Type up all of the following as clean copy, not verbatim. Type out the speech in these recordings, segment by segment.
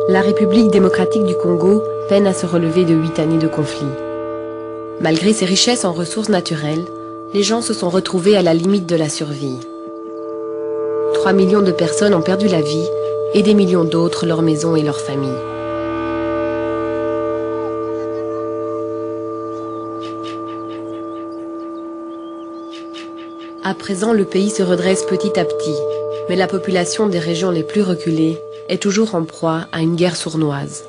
La République démocratique du Congo peine à se relever de 8 années de conflit. Malgré ses richesses en ressources naturelles, les gens se sont retrouvés à la limite de la survie. 3 millions de personnes ont perdu la vie et des millions d'autres leur maison et leur famille. À présent, le pays se redresse petit à petit, mais la population des régions les plus reculées est toujours en proie à une guerre sournoise.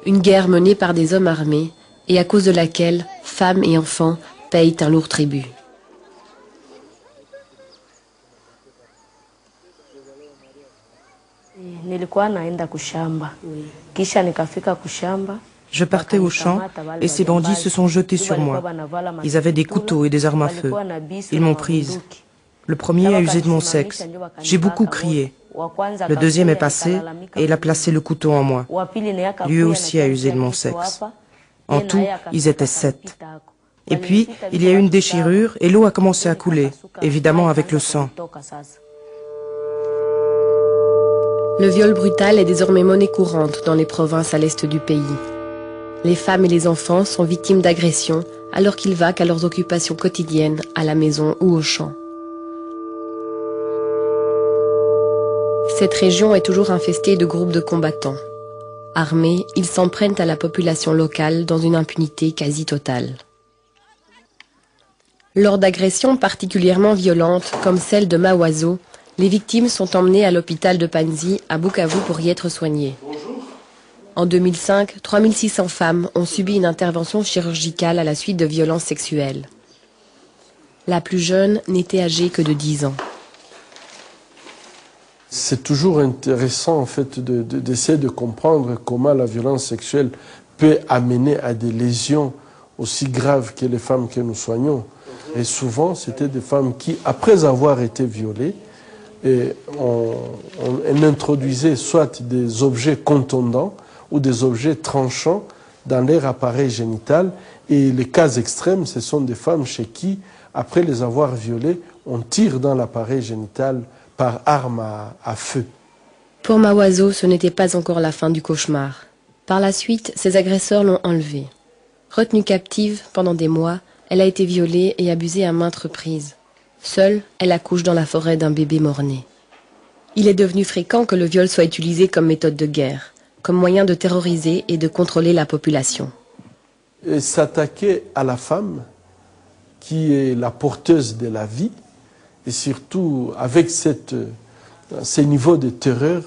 Une guerre menée par des hommes armés et à cause de laquelle femmes et enfants payent un lourd tribut. Je partais au champ et ces bandits se sont jetés sur moi. Ils avaient des couteaux et des armes à feu. Ils m'ont prise. Le premier a usé de mon sexe. J'ai beaucoup crié. Le deuxième est passé et il a placé le couteau en moi. Lui aussi a usé de mon sexe. En tout, ils étaient 7. Et puis, il y a eu une déchirure et l'eau a commencé à couler, évidemment avec le sang. Le viol brutal est désormais monnaie courante dans les provinces à l'est du pays. Les femmes et les enfants sont victimes d'agressions alors qu'ils vaquent à leurs occupations quotidiennes à la maison ou au champ. Cette région est toujours infestée de groupes de combattants. Armés, ils s'en prennent à la population locale dans une impunité quasi totale. Lors d'agressions particulièrement violentes comme celle de Mawazo, les victimes sont emmenées à l'hôpital de Panzi à Bukavu pour y être soignées. En 2005, 3600 femmes ont subi une intervention chirurgicale à la suite de violences sexuelles. La plus jeune n'était âgée que de 10 ans. C'est toujours intéressant en fait d'essayer de comprendre comment la violence sexuelle peut amener à des lésions aussi graves que les femmes que nous soignons. Et souvent, c'était des femmes qui, après avoir été violées, on introduisait soit des objets contondants ou des objets tranchants dans leur appareil génital. Et les cas extrêmes, ce sont des femmes chez qui, après les avoir violées, on tire dans l'appareil génital par arme à feu. Pour Mawazo, ce n'était pas encore la fin du cauchemar. Par la suite, ses agresseurs l'ont enlevée. Retenue captive pendant des mois, elle a été violée et abusée à maintes reprises. Seule, elle accouche dans la forêt d'un bébé mort-né. Il est devenu fréquent que le viol soit utilisé comme méthode de guerre, comme moyen de terroriser et de contrôler la population. Et s'attaquer à la femme, qui est la porteuse de la vie, et surtout avec ces niveaux de terreur,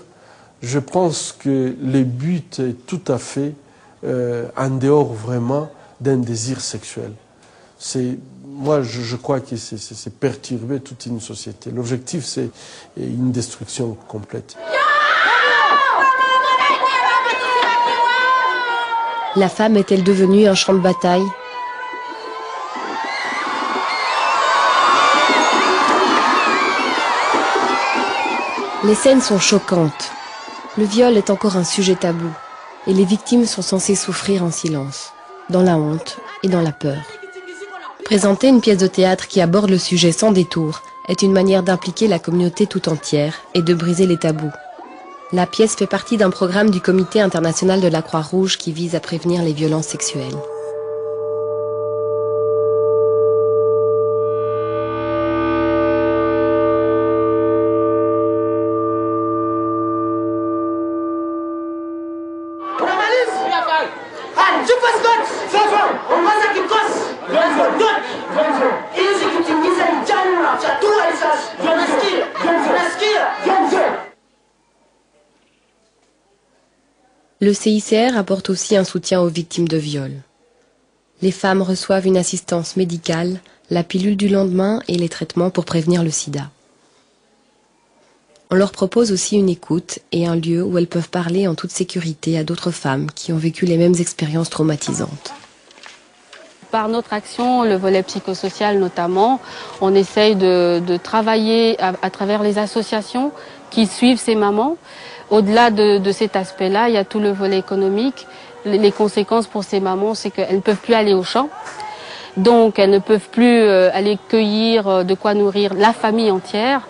je pense que le but est tout à fait en dehors vraiment d'un désir sexuel. Moi, je crois que c'est perturber toute une société. L'objectif, c'est une destruction complète. La femme est-elle devenue un champ de bataille ? Les scènes sont choquantes. Le viol est encore un sujet tabou et les victimes sont censées souffrir en silence, dans la honte et dans la peur. Présenter une pièce de théâtre qui aborde le sujet sans détour est une manière d'impliquer la communauté tout entière et de briser les tabous. La pièce fait partie d'un programme du Comité international de la Croix-Rouge qui vise à prévenir les violences sexuelles. Le CICR apporte aussi un soutien aux victimes de viol. Les femmes reçoivent une assistance médicale, la pilule du lendemain et les traitements pour prévenir le sida. On leur propose aussi une écoute et un lieu où elles peuvent parler en toute sécurité à d'autres femmes qui ont vécu les mêmes expériences traumatisantes. Par notre action, le volet psychosocial notamment, on essaye de travailler à travers les associations qui suivent ces mamans. Au-delà de cet aspect-là, il y a tout le volet économique. Les conséquences pour ces mamans, c'est qu'elles ne peuvent plus aller au champ. Donc, elles ne peuvent plus aller cueillir de quoi nourrir la famille entière.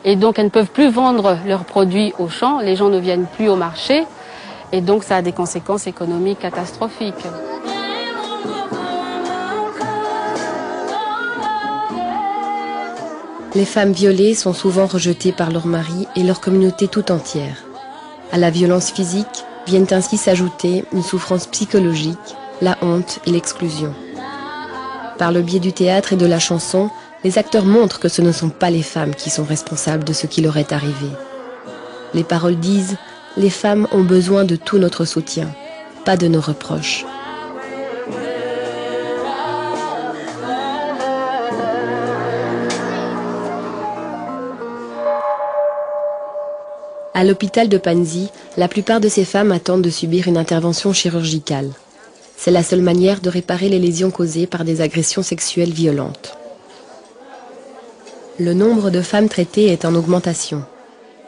Et donc, elles ne peuvent plus vendre leurs produits au champ. Les gens ne viennent plus au marché. Et donc ça a des conséquences économiques catastrophiques. Les femmes violées sont souvent rejetées par leur mari et leur communauté tout entière. À la violence physique viennent ainsi s'ajouter une souffrance psychologique, la honte et l'exclusion. Par le biais du théâtre et de la chanson, les acteurs montrent que ce ne sont pas les femmes qui sont responsables de ce qui leur est arrivé. Les paroles disent « Les femmes ont besoin de tout notre soutien, pas de nos reproches ». À l'hôpital de Panzi, la plupart de ces femmes attendent de subir une intervention chirurgicale. C'est la seule manière de réparer les lésions causées par des agressions sexuelles violentes. Le nombre de femmes traitées est en augmentation.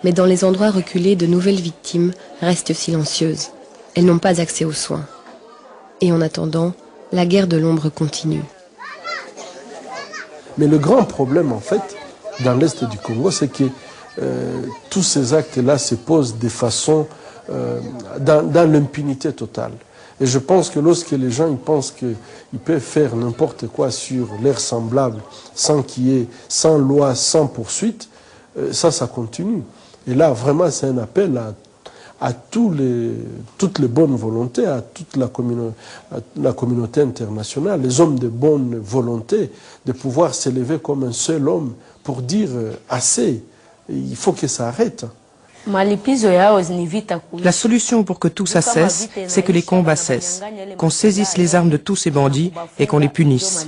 Mais dans les endroits reculés, de nouvelles victimes restent silencieuses. Elles n'ont pas accès aux soins. Et en attendant, la guerre de l'ombre continue. Mais le grand problème, en fait, dans l'Est du Congo, c'est que tous ces actes-là se posent de façon dans l'impunité totale. Et je pense que lorsque les gens ils pensent qu'ils peuvent faire n'importe quoi sur leurs semblables sans loi, sans poursuite, ça continue. Et là, vraiment, c'est un appel à toutes les bonnes volontés, à toute la communauté internationale, les hommes de bonne volonté, de pouvoir s'élever comme un seul homme pour dire assez. Il faut que ça arrête. La solution pour que tout ça cesse, c'est que les combats cessent, qu'on saisisse les armes de tous ces bandits et qu'on les punisse.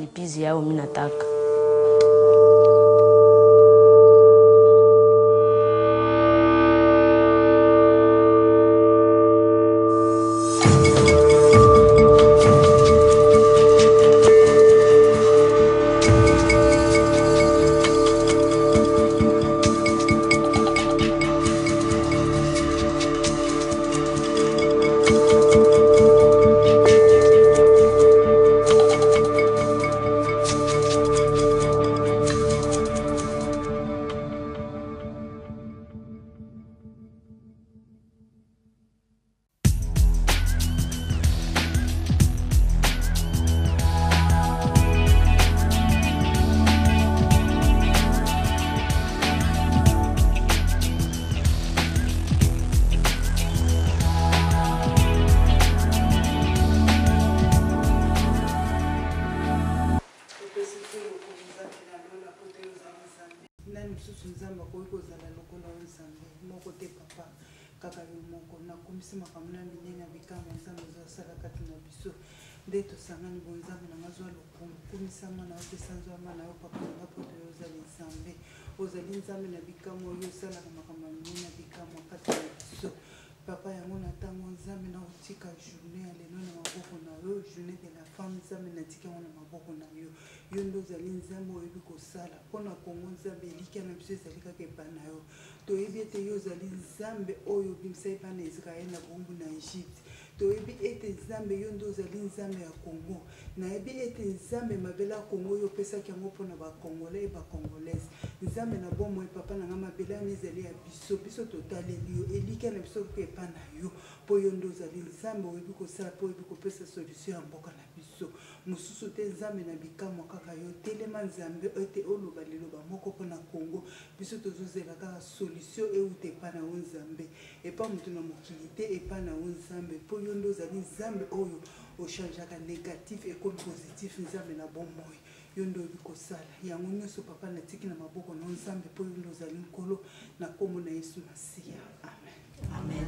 Papa yango na tango nzambe na utika journée ya lelo na maboko na yo journée de la femme nzambe na tika na maboko na yo yo ndo zali nzambe oyebi kosala mpona kongo nzambe elika na biso ezali kaka epa na yo toyebi ete yo ozali nzambe oyo obimisa epa na israel na bombu na egypte toyebi ete nzambe yo ndo ozali nzambe ya kongo nayebi ete nzambe mabele ya kongo oyo opesaki yango mpona bakongolais e bakongolaise nzambe na bomoi papa na nga mabele yango ezali ya biso totaleli yo elika na biso kaka epa na yo mpo yo ndo ozali nzambe oyebi kosala mpo oyebi kopesa solution ya mboka na biso mosusu te nzambe na bikamwa kaka yo telema nzambe ete oloba liloba moko mpona kongo biso tozozela kaka solution euta epa na yo nzambe epa moto na mokili te epa na yo nzambe mpo yo ndo ozali nzambe oyo ochangeaka négatif ekomi positif nzambe na bomoi yo ndo oyebi kosala yango nyonso papa natiki na maboko na nzambe mpo yo ndo ozali nkolo na kombo na yesu masiya amen. Amen.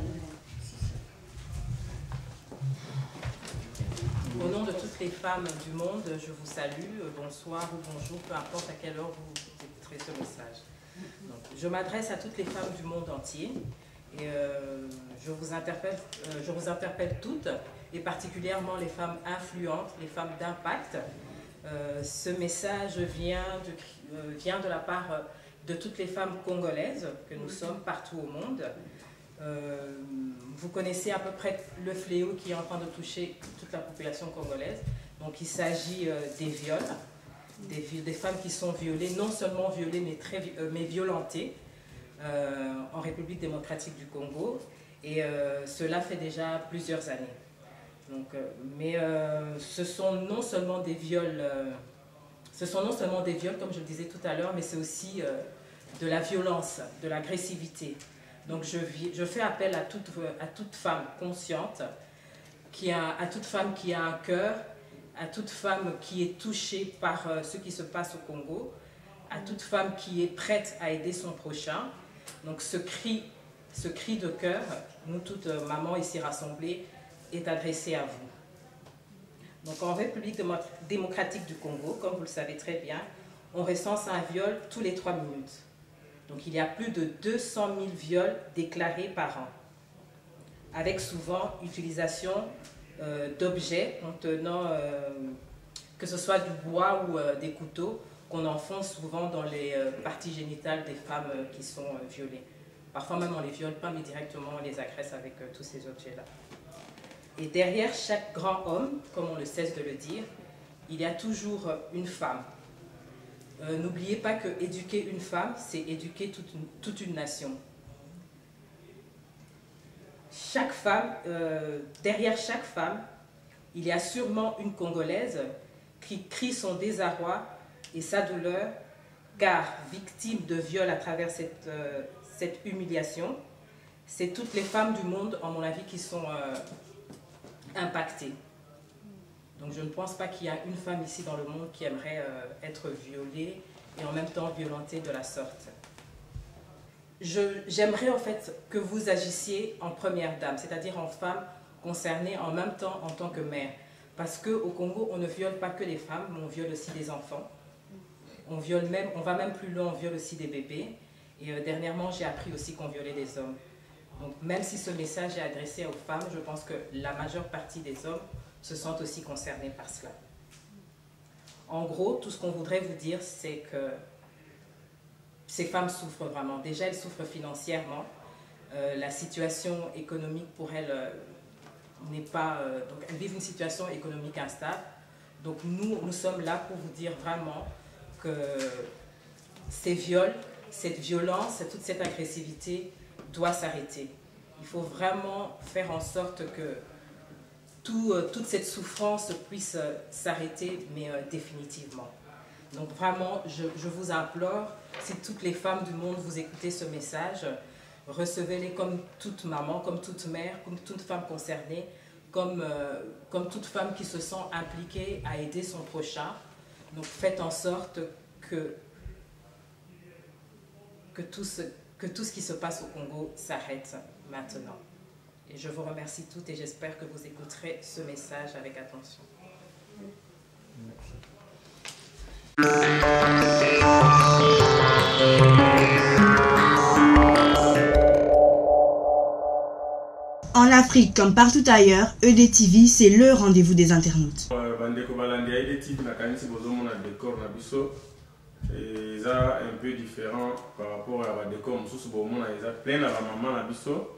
Au nom de toutes les femmes du monde, je vous salue, bonsoir ou bonjour, peu importe à quelle heure vous écouterez ce message. Donc, je m'adresse à toutes les femmes du monde entier et je vous interpelle toutes, et particulièrement les femmes influentes, les femmes d'impact. Ce message vient de la part de toutes les femmes congolaises que nous sommes partout au monde. Vous connaissez à peu près le fléau qui est en train de toucher toute la population congolaise. Donc il s'agit des viols, des femmes qui sont violées, non seulement violées mais violentées en République démocratique du Congo. Et cela fait déjà plusieurs années. Donc, mais ce sont non seulement des viols, comme je le disais tout à l'heure, mais c'est aussi de la violence, de l'agressivité. Donc je fais appel à toute femme consciente, à toute femme qui a un cœur, à toute femme qui est touchée par ce qui se passe au Congo, à toute femme qui est prête à aider son prochain. Donc ce cri de cœur, nous toutes mamans ici rassemblées, est adressé à vous. Donc en République démocratique du Congo, comme vous le savez très bien, on recense un viol tous les 3 minutes. Donc il y a plus de 200 000 viols déclarés par an, avec souvent utilisation d'objets contenant, que ce soit du bois ou des couteaux, qu'on enfonce souvent dans les parties génitales des femmes qui sont violées. Parfois même on ne les viole pas, mais directement on les agresse avec tous ces objets-là. Et derrière chaque grand homme, comme on ne cesse de le dire, il y a toujours une femme. N'oubliez pas que éduquer une femme, c'est éduquer toute une nation. Chaque femme, derrière chaque femme, il y a sûrement une Congolaise qui crie son désarroi et sa douleur, car victime de viol à travers cette humiliation, c'est toutes les femmes du monde, à mon avis, qui sont impactées. Donc je ne pense pas qu'il y a une femme ici dans le monde qui aimerait être violée et en même temps violentée de la sorte. J'aimerais en fait que vous agissiez en première dame, c'est-à-dire en femme concernée en même temps en tant que mère. Parce qu'au Congo, on ne viole pas que les femmes, mais on viole aussi des enfants. On va même plus loin, on viole aussi des bébés. Et dernièrement, j'ai appris aussi qu'on violait des hommes. Donc même si ce message est adressé aux femmes, je pense que la majeure partie des hommes se sentent aussi concernés par cela. En gros, tout ce qu'on voudrait vous dire, c'est que ces femmes souffrent vraiment. Déjà, elles souffrent financièrement. La situation économique pour elles n'est pas... donc, elles vivent une situation économique instable. Donc, nous sommes là pour vous dire vraiment que ces viols, cette violence, toute cette agressivité doit s'arrêter. Il faut vraiment faire en sorte que toute cette souffrance puisse s'arrêter, mais définitivement. Donc vraiment, je vous implore, si toutes les femmes du monde vous écoutez ce message, recevez-les comme toute maman, comme toute mère, comme toute femme concernée, comme toute femme qui se sent impliquée à aider son prochain. Donc faites en sorte que tout ce qui se passe au Congo s'arrête maintenant. Et je vous remercie toutes et j'espère que vous écouterez ce message avec attention. En Afrique, comme partout ailleurs, EDTV, c'est le rendez-vous des internautes. C'est un peu différent par rapport à décor. Plein de maman na biso.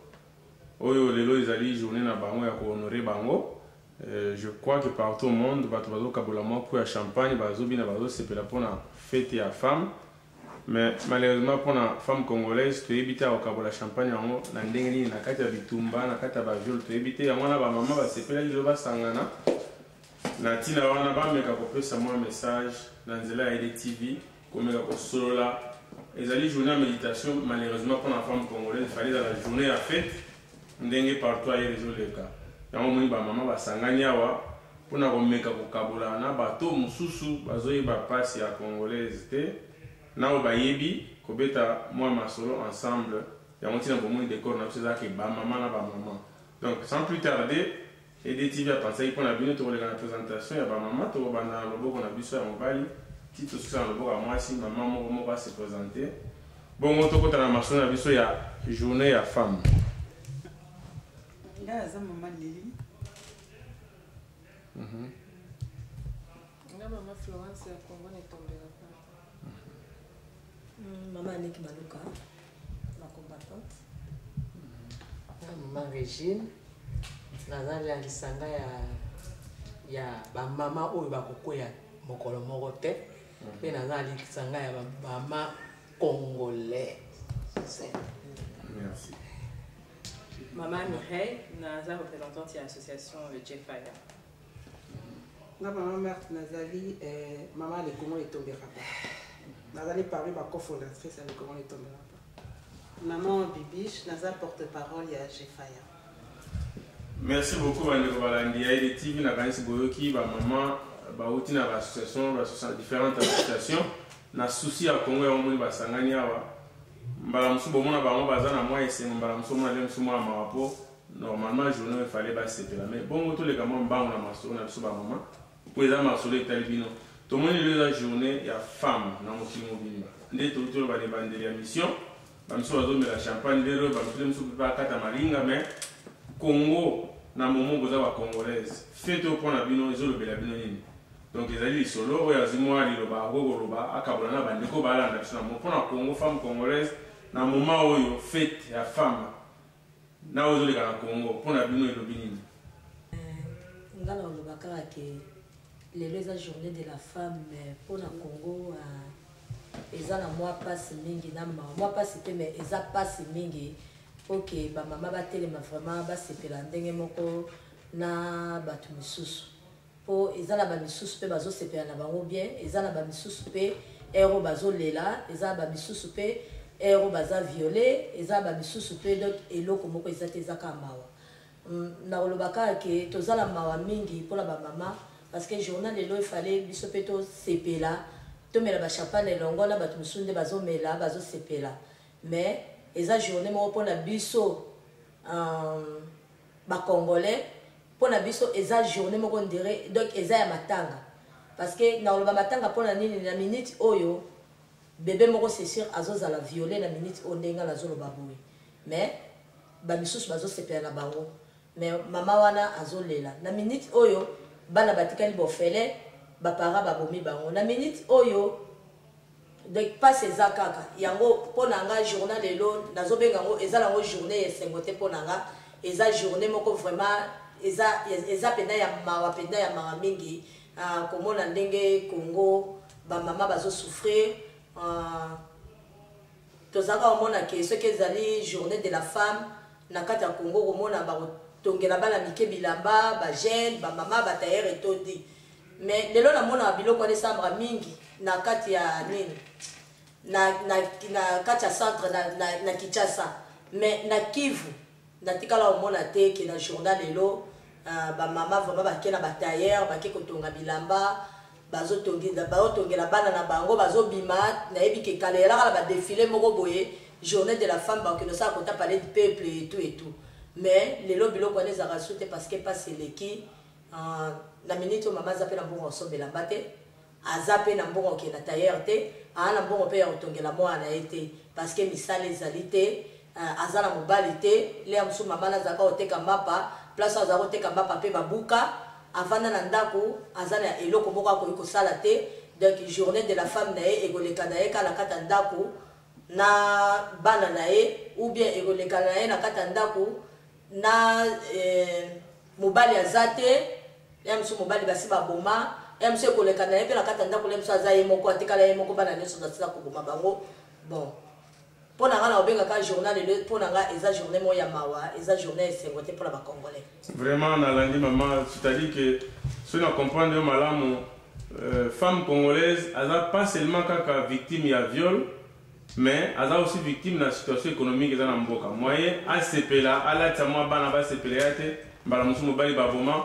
Oyo lelo ezali journée na bango ya ko honorer bango. Je crois que partout au monde, bato bazo kabola moko ya champagne, bazo bina bazo sepela pona fête ya femme. Mais malheureusement pour la femme congolaise, tu évites à kabola champagne yango na ndenge nini na kati ya bitumba, na kati ya ba viol, tu évites yango na ba maman ba sepela lizo ba sangana. Na tina wana ba meka kopesa moi message na nzela ya EDTV, komeka ko solola. Ezali journée de méditation, malheureusement pour la femme congolaise, il fallait dans la journée à fête. Ndenge partout aye rezoleka yango moni ba mama basangani awa pona komeka kokabola na bato mususu bazoyeba pasi ya congolaise te nao bayebi kobeta mwa masolo ensemble yango ntina bomoni décor na biso ezalaka ba mama na ba mama. Donc sans plus tarder, EDTV a pensé mpona bino tokoleka na présentation ya ba mama tokobanda na loboko na biso ya mobali ti tosusa na loboko ya mwasi mama moko ase présenter bongo tokota na masolo na biso ya journée ya femme. Ngaza mama Lili. Nga mama Florence ya Congo ne tombera pas. Maman Annick Maluka, ma combattante. Maman Régine, nazali ya lisanga ya ba mama oyo bakokoya mokolo moko te. Pe nazali lisanga ya ba mama congolais. Merci. Maman Mireille, naza représentante de l'association Jefaya. Maman Marthe Nazali, maman le comment est tombé rapa. Nazali parmi ma cofondatrice le comment est tombé rapa. Maman Bibiche, Nazal porte-parole à Jefaya. Merci beaucoup à Nikobalandia TV na kanisi boyoki ba maman ba outi na ba association différentes associations na souci à Congo ya omoni basangani awa mbala musu bomona bango baza na moi ese mbala musu mona le musu mwa mawapo normalement journée il fallait ba sepela mais bon to les gamons bango na masolo na biso ba maman pour eza masolo etalibino to moni le la journée ya femme na mokili mobimba nde to to ba bandeli ya mission ba musu bazo mela champagne lero ba musu ba kata malinga mais Congo na momo boza ba congolaise fete au na bino ezolobela bino nini donc ezali solo ya zimwa liloba gogoloba akabola na bandeko balanda biso na mopona Congo femme congolaise na moma oyo fete ya femme na ozoleka na Congo pona bino elobi nini ngala olobaka ke lelo eza journée de la femme pona Congo eza na mwa pasi mingi na mwa pasi te mais eza pasi mingi. Ok, ba mama ba telema vraiment ba sepela ndenge moko na batu misusu. Po ezala ba misusu pe bazo sepela na bango bien, ezala ba misusu pe ero bazo lela, ezala ba misusu pe ero baza violé, ezala ba misusu pe donc eloko moko ezate ezaka mawa. Na olobaka ke tozala mawa mingi pour la ba mama parce que journal lelo il fallait biso pe to sepela, to mela ba chapane longo na batu misusu nde bazo mela, bazo sepela. Mais eza journée mo pona biso ba congolais pona biso eza journée mo on dirait donc eza ya matanga parce que na oloba matanga pona nini na minute oyo bébé moko c'est sûr azoza la violer na minute ondenga la zolo baboui mais ba misusu bazo sepela na bango mais mama wana azolela na minute oyo bana batikali bofele ba para babomi bango na minute oyo donc pas ces akaka yango pona nga journal lelo nazobenga ngo ezala ngo journée esengote pona nga eza journée moko vraiment eza penda ya mawa penda ya mawa mingi komona ndenge Congo ba mama bazo souffrir tozaka omona ke ce que ezali journée de la femme na kati ya Congo komona ba tongela bana mike bilamba ba jeune ba mama ba tailleur etodi mais lelo na mona biloko de sambra mingi na kati ya nini na kati ya centre na Kinshasa mais na Kivu na tikala omona te ke na journal lelo ba mama vraiment bakena ba tailleur bake kotonga bilamba bazo tongela bana na bango bazo bima na yebi ke kalela kala ba défilé moko boye journée de la femme ba que ça kota parler du peuple et tout mais lelo biloko les a rasoute parce que pas c'est leki na minute mama zape na mbongo sombela mbate azape na mbongo ke na tailleur te ana mbongo pe ya otongela mwana ete parce que misala ezali te azala mobali te le amsu mama na zaka oteka mapa place azaka oteka mapa pe babuka avanda na ndako azala eloko moko akoki kosala te donc journée de la femme na ye ekoleka na ye kala kata ndako na bana na ye ou bien ekoleka na ye na kata ndako na mobali aza te yamsu mobali basi baboma yamsu ekoleka na ye mpe na kata ndako yamsu aza ye moko atikala ye moko bana nyonso basila koboma bango bon mpo na nga na obengaka journal mpo na nga eza journée mo ya mawa eza journée esengo te mpona bacongolais vraiment nalandi mama c'est-à-dire que soki na comprendre yo malamu femme congolaise aza pas seulement kaka victime ya viol mais aza aussi victime na situation économique eza na mboka moyen asepela alatisa mwa bana basepela ya te mbala mosusu mobali baboma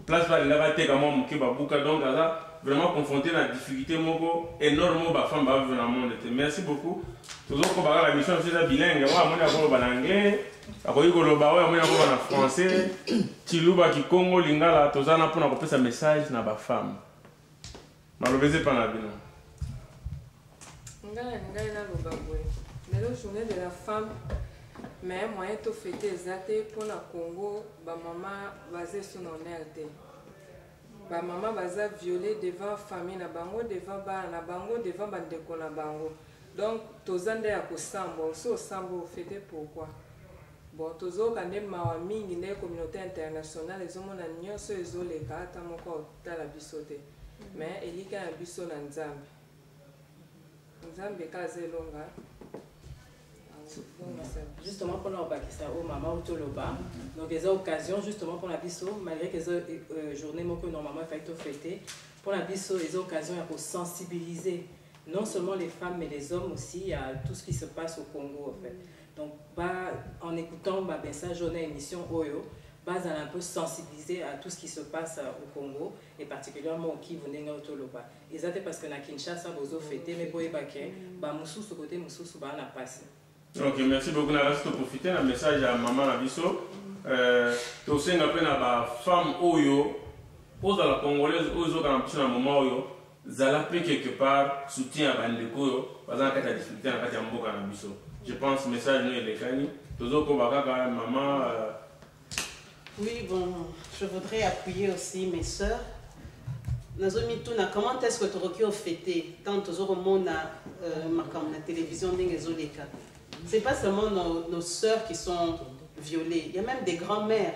place balinga bateka mwa moke babuka donc aza vraiment confronté na difficulté moko énorme ba femme ba vivre dans monde te merci beaucoup toujours ko ba la mission c'est bilingue wa mona ko ba anglais akoyi ko loba wa mona ko ba na français tiluba ki Congo lingala tozana pona ko pesa message na ba femme malobeze pa na bino ngai na loba boye lelo journée de la femme mais moyen to fêter ezate pona Congo ba mama basé sur honneur te ba mama baza violé devant famille na bango devant bana na bango devant bandeko na bango donc tozande ya kosambo so sambo fêter pourquoi bon tozoka nde mawa mingi nde communauté internationale ezomona nyonso ezoleka ata moko tala biso te mais elika ya biso na nzambe nzambe kaza elonga Justement pour nous ça au maman ou toloba. Donc les occasions justement pour la biso malgré que les journées que normalement il faut fêter pour la biso les occasions pour sensibiliser non seulement les femmes mais les hommes aussi à tout ce qui se passe au Congo en fait. Donc en écoutant ben ça journée émission Oyo un peu sensibiliser à tout ce qui se passe au Congo et particulièrement au Kivu au Toloba. Et ça c'est parce que na Kinshasa vous fêter mais pour ébaquer ba musu ce côté musu ba na passe. Ok, merci beaucoup. On va profiter d'un message à maman Nabiso. Tu aussi un peu na femme Oyo pose à la congolaise Oyo quand on a un moment Oyo zala peut quelque part soutien à bandeko Oyo parce que quand difficulté na kati mboka Nabiso. Je pense message nous est kani tozo ko bakaka maman. Oui, bon, je voudrais appuyer aussi mes sœurs. Nazomi Tuna, comment est-ce que tu as fêté tant que tu as la télévision d'Engezoleka? Ce n'est pas seulement nos sœurs qui sont violées, il y a même des grands-mères.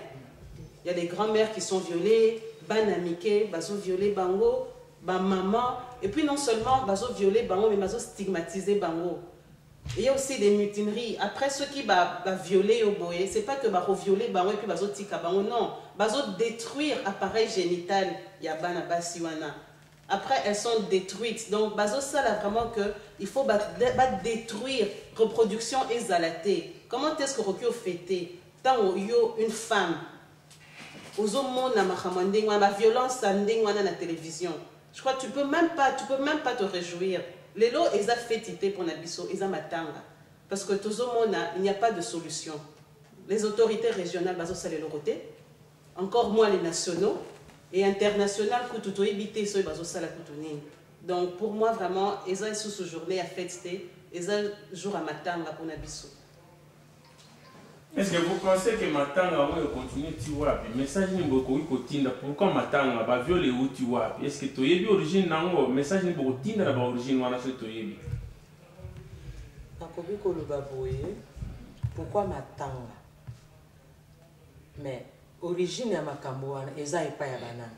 Il y a des grands-mères qui sont violées, banamike, bazo violé bango, ba maman, et puis non seulement bazo violé bango, mais bazo stigmatisé bango. Il y a aussi des mutineries. Après, ceux qui vont violer au boye, ce n'est pas que vont violer bango et puis bazo tika bango, non. Bazo détruire l'appareil génital, yabana basiwana. Après, elles sont détruites. Donc, bazo ça là vraiment que il faut détruire reproduction et zalaté. Comment est-ce que Rokyo fêté tant yo une femme aux monde na mahamanding la violence standing wana na télévision. Je crois que tu peux même pas te réjouir. Les lots ils a fêtité pour Nabiso, ils a matanga parce que tout le monde il n'y a pas de solution. Les autorités régionales bazo ça les loroté, encore moins les nationaux et internationaux kututo éviter so bazo ça la kutuni. Donc pour moi vraiment ils ont sous ce journée à fêter, ils ont jour à matanga pour Nabiso. Est-ce que vous pensez que matanga va continuer tiwapi? Message ni beaucoup ikotinda pourquoi matanga va violer ou tiwapi? Est-ce que toyebi origine nango message ni beaucoup tinda la origine wana se toyebi? Nakobi ko lo baboye pourquoi matanga? Mais origine ya makambo wana eza epa ya banana.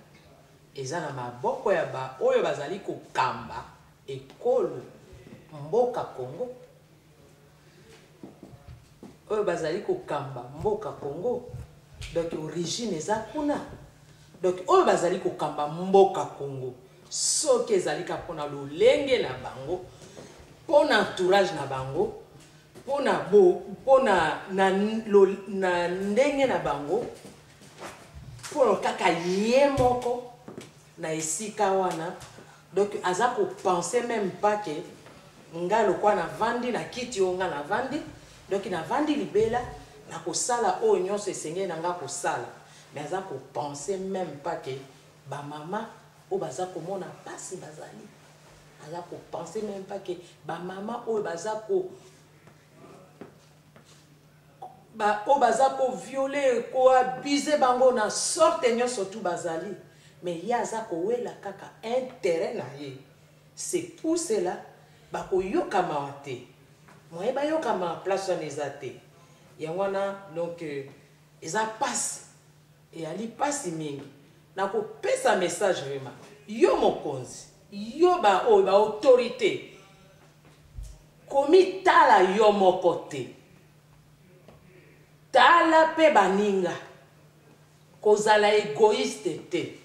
Eza na maboko ya ba oyo bazali ko kamba ekolo mboka Congo. Oyo bazali ko kamba mboka Congo. Donc origine eza kuna. Donc oyo bazali ko kamba mboka Congo. Soki ezali ka pona lolenge na bango, pona entourage na bango, pona na ndenge na bango, pona kaka ye moko na esika wana. Donc aza ko penser même pas que ngalo kwa na vandi na kiti onga na vandi. Donc na vandi libela na ko sala o nyonso esengé na nga ko sala. Mais aza ko penser même pas que ba mama o baza ko mona pasi bazali. Aza ko penser même pas que ba mama o baza ko violer ko abuser bango na sorte nyonso tout bazali. Mais yaza ko wela kaka intérêt na ye. C'est pour cela ba ko yoka mawate. Moi ba yoka ma place on ezate. Yangwana donc eza passe et ali passe mingi. Na ko pesa message vraiment. Yo mokonzi, yo ba autorité. Komi tala yo mokote. Tala pe baninga. Kozala égoïste te.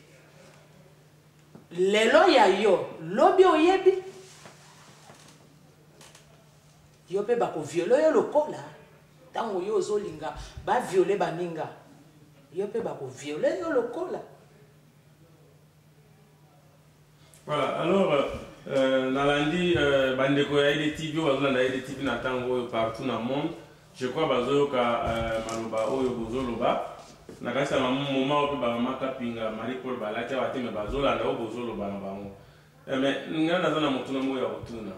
Lelo ya yo, lobi oyebi. Yo pe bako violer yo lokola. Tango yo ozolinga ba violer baninga. Yo pe bako violer yo lokola. Voilà, alors Nalandi bandeko ya IDTV wazolanda IDTV na tango partout dans le monde. Je crois bazoyoka maloba oyo bozoloba. Na kasa moment ope ba mama kapinga Marie Paul balaki bateme bazolanda o bozoloba na bango. Mais ngana zana mutuna moyo ya kutuna.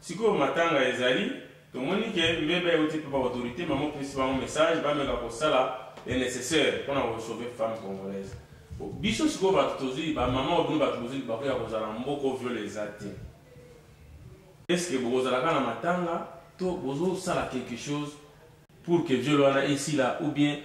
Siko matanga ezali tomoni ke mbebe oti pa autorité maman pesi ba message ba meka ko sala est nécessaire pour sauver femme congolaise. Biso siko ba tozi ba maman obu ba tozi ba ko ya kozala mboko violer zati. Est-ce que bozala kana matanga to bozo sala quelque chose pour que violona ici là ou bien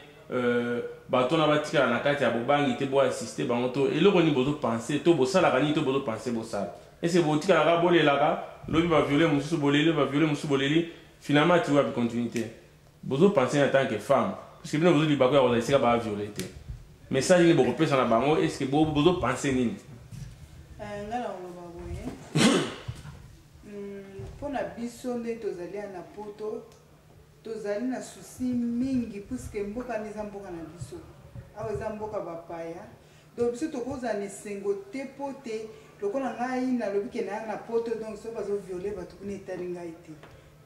batona batika na kati ya bobangi te bo assister bango to eloko ni bozo penser to bosala kani to bozo penser bosala. Et c'est botika la bolela ka lobi va violer mususu boleli va violer mususu boleli finalement tu vois une continuité. Vous pensez en tant que femme, parce que vous dites que vous avez violé. Mais ça, il est beaucoup plus en avant. Est-ce que vous pensez ni? Pour la biso nde tozali na poto tozali na souci mingi puisque mboka neza mboka na biso awa eza mboka bapaya donc biso tokoza na esengo te po te lokola ngai nalobi ke naya na poto donc so bazoviole bato kuna etali ngai te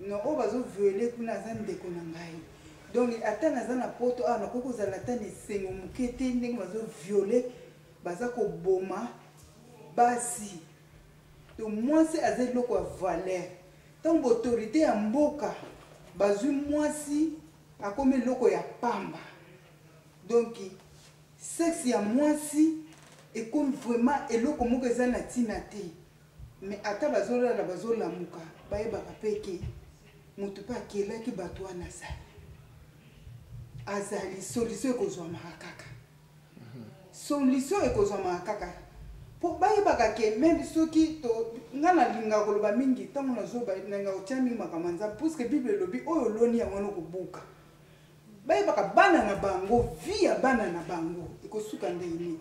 no oyo bazoviole kuna aza ndeko na ngai donc ata naza na poto awa nakoki kozala ata na esengo moke te ndenge bazoviole baza koboma basi donc mwasi aza eloko ya valeur ntango autorité ya mboka bazwi mwasi akomi eloko ya pamba donc sexe ya mwasi ekomi vraiment eloko moko eza na ntina te mais ata bazolala bazolamuka bayebaka mpe ke moto mpe akelaki bato wana azali solution ekozwamaka kaka solution ekozwamaka kaka po bayebaka ke même soki nga nalinga koloba mingi ntango nazobalinga kotia mingi makambo ya nzambe puisque bible elobi oyo oloni yango wana kobuka bayebaka bana na bango vie ya bana na bango ekosuka ndenge nini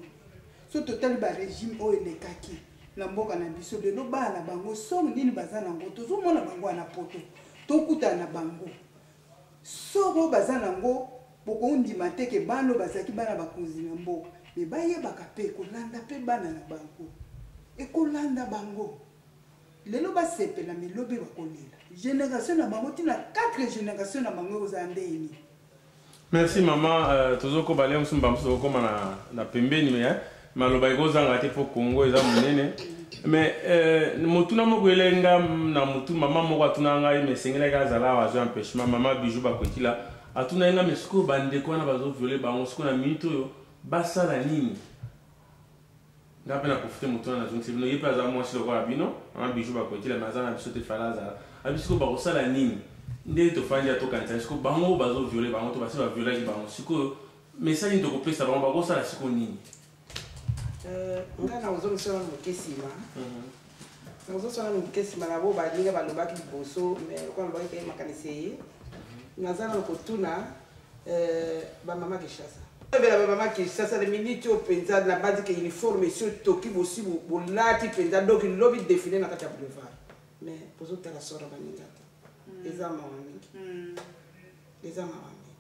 so totali barégime oyo elekaki na mboka na biso lelo bana na bango songo nini baza nango tozomona bango wana poto tokutana na bango soko baza nango bokondima te ke bana bazalaki bana bakonzi na mboka me bayebaka mpe ekolanda mpe bana na bango ekolanda bango lelo basepela melobi bakolela génération na bango ntina 4 génération na bango ozala ndeni. Merci maman, tozoko bale musumba muso koma na pembeni me maloba ekozanga te po Congo eza munene mais motuna moko elenga na mutu mama moko atuna ngai mesengela kazala wa zo empêchement mama bijou bakotila atuna nga mesiko bande ko na bazo violer bango siko na minute oyo basala nini ngape na profiter motuna na zonse bino yepa za moi silo kwa bino mama bijou bakotila mazana biso te falaza abisiko bakosala nini nde to fandi atokanisa siko bango bazo violer bango to basi ba violer bango siko message ndoko pesa bango bakosala siko nini nga na ozongisela mokesima ozosala mokesima na bo balinga balobaki liboso mais lokola lobaki ke makanisi ye naza na kotuna bamama Kinshasa ebela bamama Kinshasa le minute oyo mpenza na bandi ke uniforme esi otoki bosi bolati mpenza donc lobi défilé na kati ya boulevard mais bozotala sora baninga te eza mawa mingi eza mawa mingi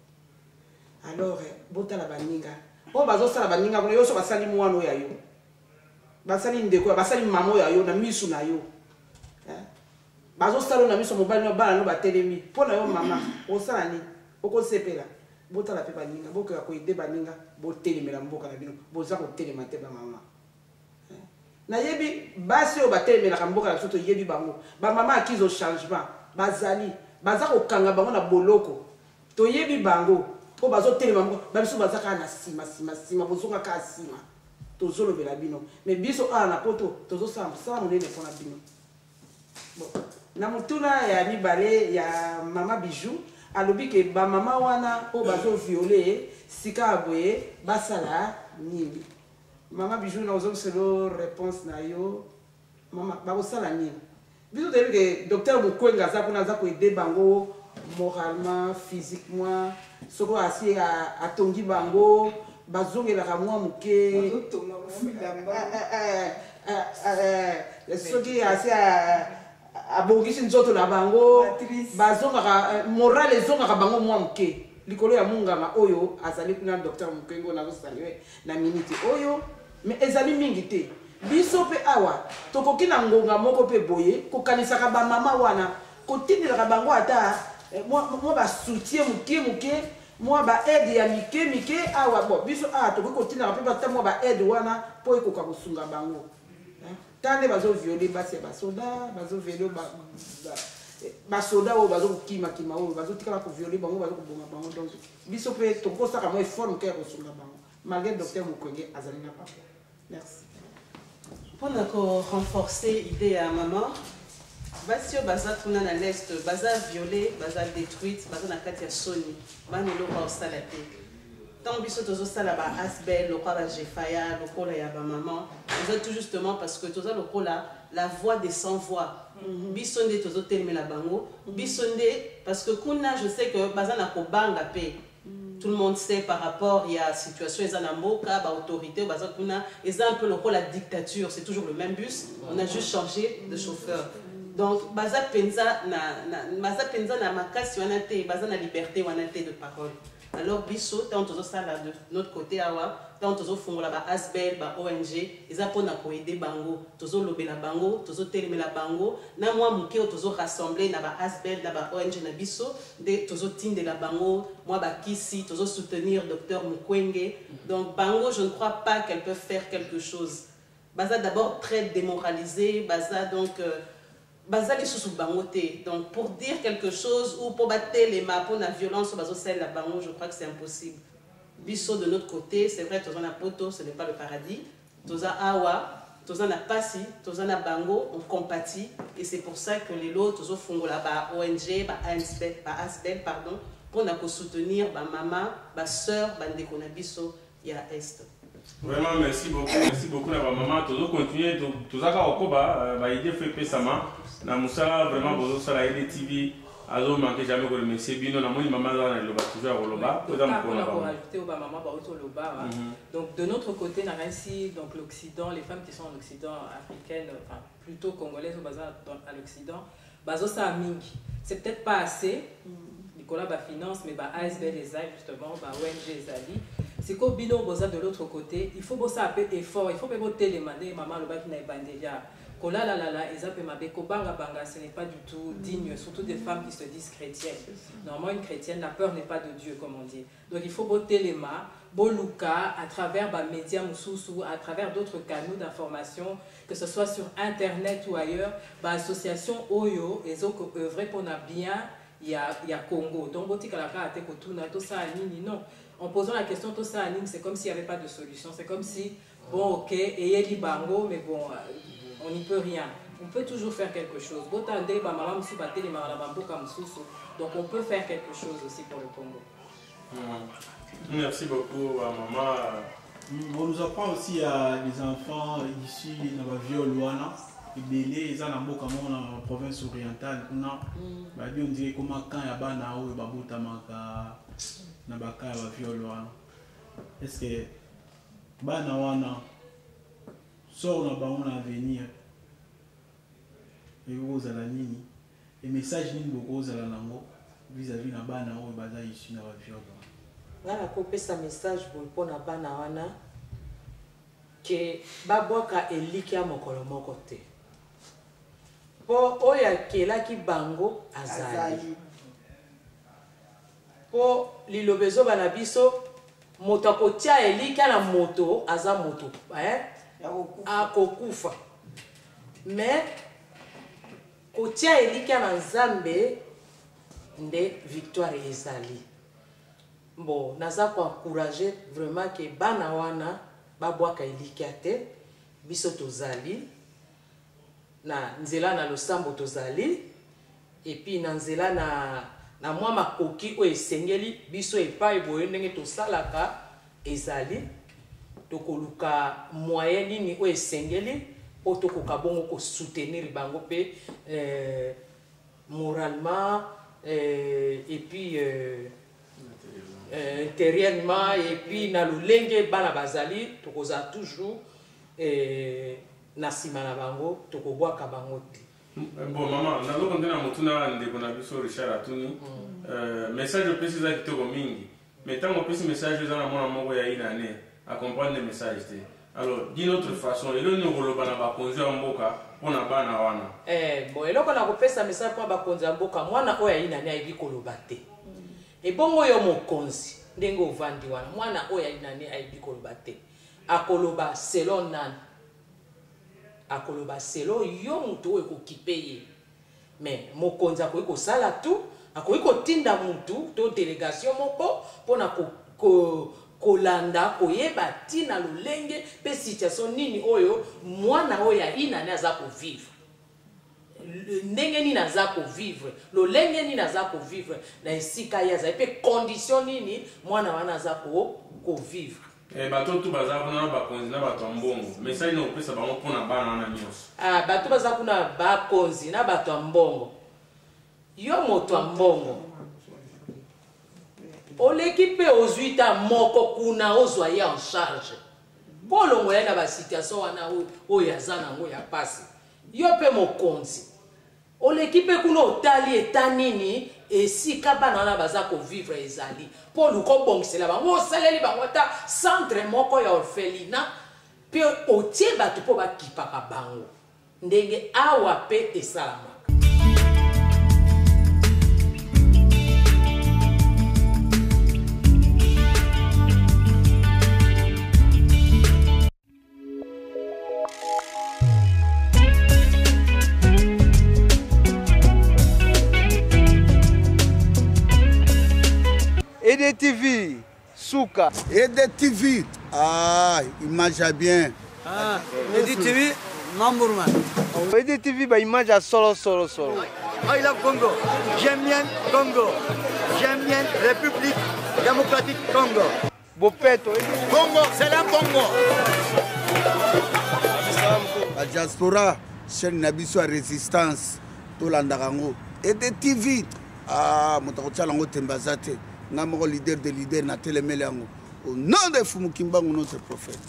alors botala baninga oyo bazosala baninga kuna yoso basali mwana oyo ya yo basali ndeko basali mama oyo ya yo na misu na yo bazosala na miso mobali no bana no batelemi mpo na yo mama osala nini okosepela botala mpe baninga bokoka koyede baninga botelemela mboka na bino boza kotelema te bamama nayebi basi oyo batelemelaka mboka na biso toyebi bango bamama akizo changement bazali baza kokanga bango na boloko toyebi bango po bazotelema mboka babiso baza kaka na nsima bozonga kaka nsima tozolobela bino mais biso awa na poto tozosala mosala monene mpo na bino na mutuna ya mibale ya mama bijou alobi ke bamama wana oyo bazoviole sika boye basala nini mama bijou na ozongiselo réponse na yo mama bakosala nini biso toyebi ke docteur Mukwenga aza kuna aza koede bango moralement physiquement soko asi atongi bango bazongelaka mwa moke soki asi abongisi nzoto na bango bazongaka morale ezongaka bango mwa moke likolo ya munganga oyo azali kuna docteur Mukengo nazosaliwe na minute oyo mais ezali mingi te biso mpe awa tokoki na ngonga moko mpe boye kokanisaka bamama wana kotindelaka bango ata mwa basoutien moke mwa baede ya mike awa bon biso awa tokoki kotindaka mpe bata mwa baede wana mpo ekoka kosunga bango tande bazoviole basi ya basoda bazoviole basoda oyo bazokokima oyo bazotikala koviole bango bazokobonga bango donc biso mpe tokosaka mwa effort moke ya kosunga bango malgré docteur Mukwege azali na bango. Merci. mpona korenforcer idée ya mama basi oyo baza kuna na leste baza viole baza détruite baza na kati ya soni bana eloko baosala te ntango biso tozosala baasbel lokola bajefaya lokola ya bamama eza tout justement parce que toza lokola la voix des sans voix. Bisonde tozo telemela bango, bisonde parce que kuna je sais que bazana ko banga pe. Tout le monde sait par rapport il y a situation ezanamboka ba autorité bazana kuna exemple le rôle la dictature, c'est toujours le même bus, on a juste changé de chauffeur. Donc baza penza na makasi wana te, bazana liberté wana te de parole. Alors biso tant tozo sala de notre côté awa tant tozo fongola ba asbel ba ONG eza pona ko aider bango tozo lobela bango tozo telemela bango na moi muke tozo rassembler na ba asbel na ba ONG na biso de tozo tindela bango moi ba kisi tozo soutenir docteur Mukwenge. Donc bango je ne crois pas qu'elle peut faire quelque chose. Baza d'abord très démoralisé, baza donc bazali sous bangoté. Donc pour dire quelque chose ou pour battre les mains pour la violence bazo celle la bango, je crois que c'est impossible. Biso de notre côté, c'est vrai toza na poto, ce n'est pas le paradis. Toza awa, toza na pasi, toza na bango, on compatit et c'est pour ça que les lots tozo fongola ba ONG, ba ASBEL pardon, pour na ko soutenir ba maman, ba sœur, ba ndeko na biso ya est. Vraiment, merci beaucoup, la maman. Toujours continuer, tout ça, Okoba, idée fait pesama. Na Moussa, vraiment, bozo ça la idée TV. Alors, manquez jamais que le monsieur Bino, na moni maman là, na loba toujours au loba. On a rajouté au maman par au loba. Donc de notre côté, na ainsi donc l'Occident, les femmes qui sont en Occident africaines, enfin plutôt congolaises au bazar à l'Occident, bazo ça mingi. C'est peut-être pas assez. Nicolas ba finance, mais ba ASBL les a justement, ba ONG les ali. C'est qu'au bino boza de l'autre côté, il faut bosser un peu effort, il faut même télémander maman le bac n'a bandelia. Kola la la la, ezapé ma beko banga banga, ce n'est pas du tout digne, surtout des femmes qui se disent chrétiennes. Normalement une chrétienne, la peur n'est pas de Dieu comme on dit. Donc il faut botter les mains, boluka à travers ba médias mususu, à travers d'autres canaux d'information, que ce soit sur internet ou ailleurs, ba association Oyo, et zo œuvrer pour na bien, il y a Congo. Donc botika la ka ate kotuna to ça nini non. En posant la question, tout ça anime, c'est comme s'il n'y avait pas de solution. C'est comme si, bon, ok, et il y a du bango, mais bon, on n'y peut rien. On peut toujours faire quelque chose. Donc on peut faire quelque chose aussi pour le Congo. Merci beaucoup, maman. On nous apprend aussi à les enfants issus de la viol Luana. Ils sont dans la province orientale. On dirait comment quand il y a bana ou babutamaka. Est-ce que bana wana sort na bango na avenir et vous ala nini et message nini boko zala nango vis-à-vis na bana o baza ici na viol ngala ko pesa message pour na bana wana que babwaka eliki ya mokolo moko te po oya kelaki bango azali po lilobezo bana biso moto akotia elika na moto aza moto akokufa mais kotia elika na Nzambe nde victoire ezali. Bon naza ko encourager vraiment que bana wana babwaka elika te biso tozali na nzela na losambo tozali et puis na nzela na mwa makoki o esengeli biso epai boye ndenge tosalaka ezali tokoluka moyen nini o esengeli po tokoka bongo ko soutenir bango pe moralement et puis intérieurement et puis na lolenge bana bazali tokoza toujours na sima na bango tokobwaka bango te. Bon maman, na loko ndena mutuna ndeko na biso Richard Atuni message pesi za kitoko mingi mais tant on pesi message za na mwana moko ya inane à comprendre les messages te. Alors d'une autre façon elo ni koloba na bakonzi ya mboka pona bana wana bon eloko na kopesa message pour bakonzi ya mboka mwana oyo ya inane ayibi koloba te et bongo yo mokonzi ndenge ovandi wana mwana oyo ya inane ayibi koloba te akoloba selon nani akoloba selo yo mutu oyo kokipe ye mais mokonzi akoki kosala tu akoki kotinda mutu to délégation moko mpona kolanda koyeba ntina lolenge mpe situation nini oyo mwana oyo ya inane aza kovivre ndenge nini aza kovivre lolenge nini aza kovivre na esika ye azali mpe condition nini mwana wana aza kovivre bato tout baza kuna bakonzi na bato mbongo message na opesa bango pona bana na nyonso bato baza kuna bakonzi na bato mbongo yo moto mbongo oleki mpe ozwi ta moko kuna ozwa ye en charge mpo olongola na basituation wana oyo aza nango ya pasi yo mpe mokonzi oleki mpe kuna otali eta nini esika bana wana baza kovivre ezali mpo oluka obongisela bango osaleli bango ata centre moko ya orphelina mpe otie bato mpo bakipaka bango ndenge awa mpe esalamaka. EDTV, Souka. EDTV, image à bien. EDTV, Mambourman. EDTV, image à solo. I love Congo. J'aime bien Congo. J'aime bien République démocratique Congo. Bopeto. Congo, c'est la Congo. La diaspora, chaîne Nabiso à résistance, tout l'andarango. EDTV, Moutarouchalango Tembazate. Namoro leader de leader na telemele yango au nom de Fumukimbangu notre prophète.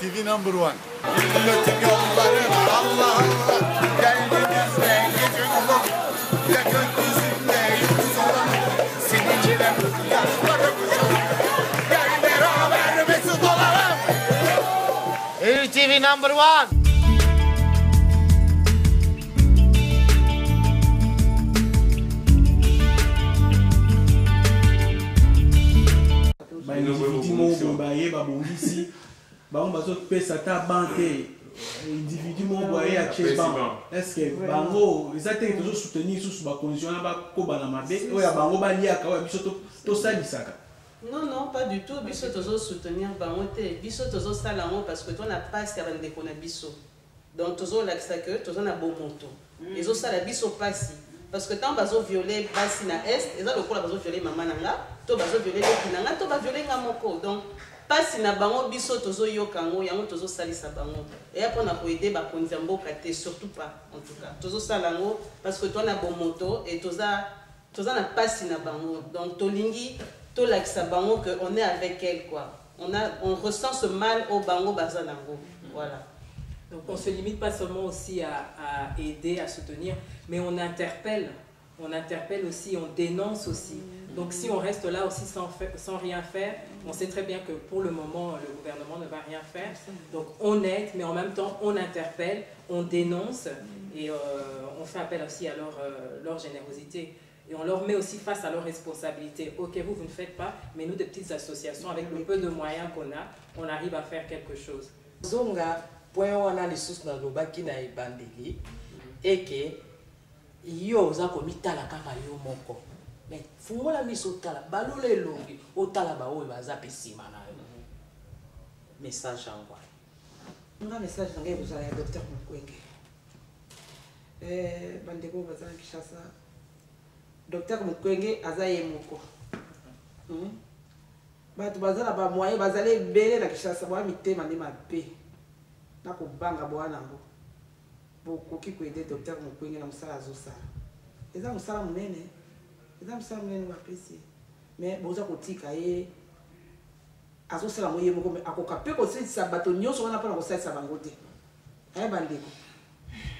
TV number 1. TV number 1. individu baye babongisi bango bazopesa ta banke individu mo boye ya cheba est-ce que bango ezate toujours soutenir sous ba condition na ba koba na mabe oya bango baliaka oya biso to salisaka. Non, pas du tout. Biso toujours soutenir bango te. Biso toujours salango parce que toi na passe ya bande kona biso. Donc toujours l'accès que toujours na bon moto. Les autres sala biso passi. Parce que tant bazo violer basi na est, et ça le coup la bazo violer maman nanga, to bazo violer les nanga, to bazo violer ngamoko. Donc pasi na bango biso tozo yokango, yango tozo salisa bango. Et après on a aider ba konzambo kate surtout pas en tout cas. Tozo salango parce que toi na bon moto et toza na pasi na bango. Donc tolingi to l'accès bango que on est avec elle quoi. On ressent ce mal au bango bazanango. Voilà. Donc on ne se limite pas seulement aussi à aider, à soutenir, mais on interpelle aussi, on dénonce aussi. Donc si on reste là aussi sans rien faire, on sait très bien que pour le moment, le gouvernement ne va rien faire. Donc on aide, mais en même temps, on interpelle, on dénonce et on fait appel aussi à leur générosité. Et on leur met aussi face à leurs responsabilités. Ok, vous ne faites pas, mais nous, des petites associations, avec le peu de moyens qu'on a, on arrive à faire quelque chose. Point wana lisusu na lobaki na ebandeli eke yo oza komitala kaka yo moko mais fungola miso otala balole elongi otala baoyo baza pe nsima na yo message yango nga message na ngai kozala ya docteur Mukwege bandeko baza na Kinshasa docteur Mukwege aza ye moko bato baza na bamoyen bazali ebele na Kinshasa bwa mitema nde mabe na kobanga bwana ngo bokoki koede docteur Mukwege na mosala azosala eza mosala monene bapesi mais boza kotika ye azosala ngo ye moko me akoka mpe kosalisa bato nyonso wana mpona kosalisa bango te aye bandeko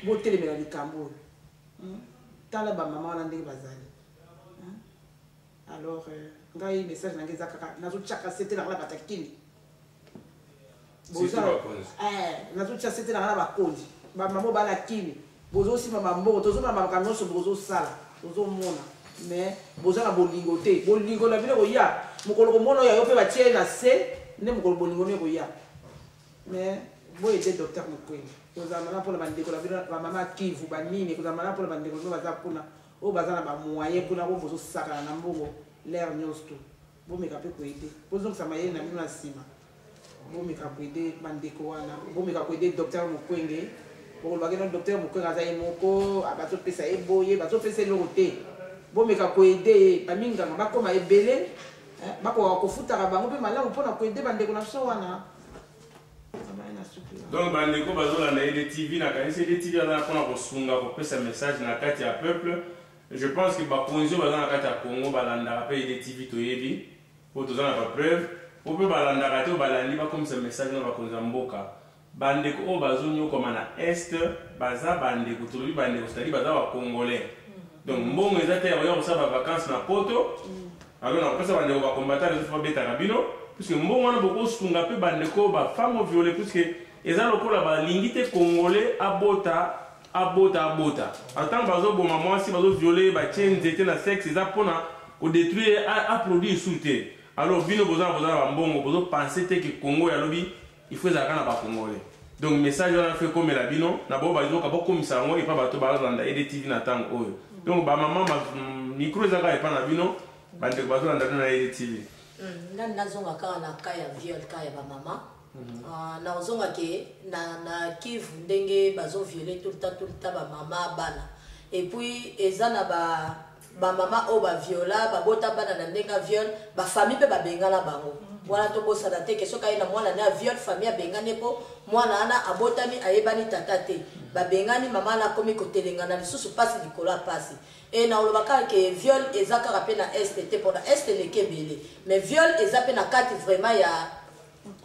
botelemela likambo oyo tala bamama wana ndenge bazali alors ngai message na ngai eza kaka nazotyaka sete na ngala batakini nazotia sete na ngala bakondi bamama bala kini bozosima mambongo tozomona makambo nyonso bozosala tozomona mais boza na bolingo te bolingo na bino koya mokolo komona oyo yo mpe batie na se nde mokolo bolingo no koya mais boyede docteur Mukwege kozala mana mpona bandeko na bino bamama Kivu banini kozala mana mpona bandeko bino baza kuna oyo baza na bamoyen kuna oyo bozosakana na mbongo l'air nyonso to bomeka mpe koyede bozongisa mayele na bino na nsima bomeka koyede bandeko wana bomeka koyede docteur Mukwege pour le docteur Moukoué Moko, à bateau pesa eboye, bateau pesa l'oroté. Bon, mais quand aider, pas minga, ma comme à ebele, ma ko futa rabango, mais malin, on peut la aider, bande qu'on a soana. Donc, bande ko bazo la des TV, na kanisi des TV, na kona ko sunga ko pesa message na kati ya peuple. Je pense que ba konzo bazo na kati ya Congo balanda rappel des TV to yebi, pour tous en avoir preuve. Pour que balanda kati o balandi ba comme ce message na ba konzo mboka. Bande ko bazo nyo comme na est, baza bande ko tolobi bande ko stadi baza wa congolais. Donc, bon, les atterres, on va vacances dans Poto. Alors, on peut savoir qu'on va combattre les autres bêtes à Rabino. Puisque bon, on a beaucoup de sunga peu bandeko, femmes violées, puisque les alocaux là-bas, l'ingité congolais, abota. En tant que bazo, bon, maman, si bazo violé, bah, tiens, c'était la sexe, ils apprennent à détruire, à produire insulté. Alors, bino, besoin, bon, besoin penser que Congo, il faut ça quand congolais. Donc, le message, on a fait comme la bino, d'abord, bazo, comme ça, et pas bateau, bazo, et des TV n'attendent. Donc, ma maman, micro, ça va pas na bino, bande bazo na ndana na TV. Na nazonga ka na kaya viol kaya ba mama. Na ozonga ke na Kivu ndenge bazo violer tout le temps ba mama bana. Et puis ezana ba mama o ba viola ba bota bana na ndenga viol ba famille pe ba bengala bango. Voilà to bosa da te keso kaya na mwana na viol famille bengane po mwana ana abotami ayebani tatate. Ba bengani mama na komi kotelenga na lisusu pasi likola pasi. Et na olobaka ke viol ezaka rapé na STT pour na est le kebele. Mais viol ezape na kati vraiment ya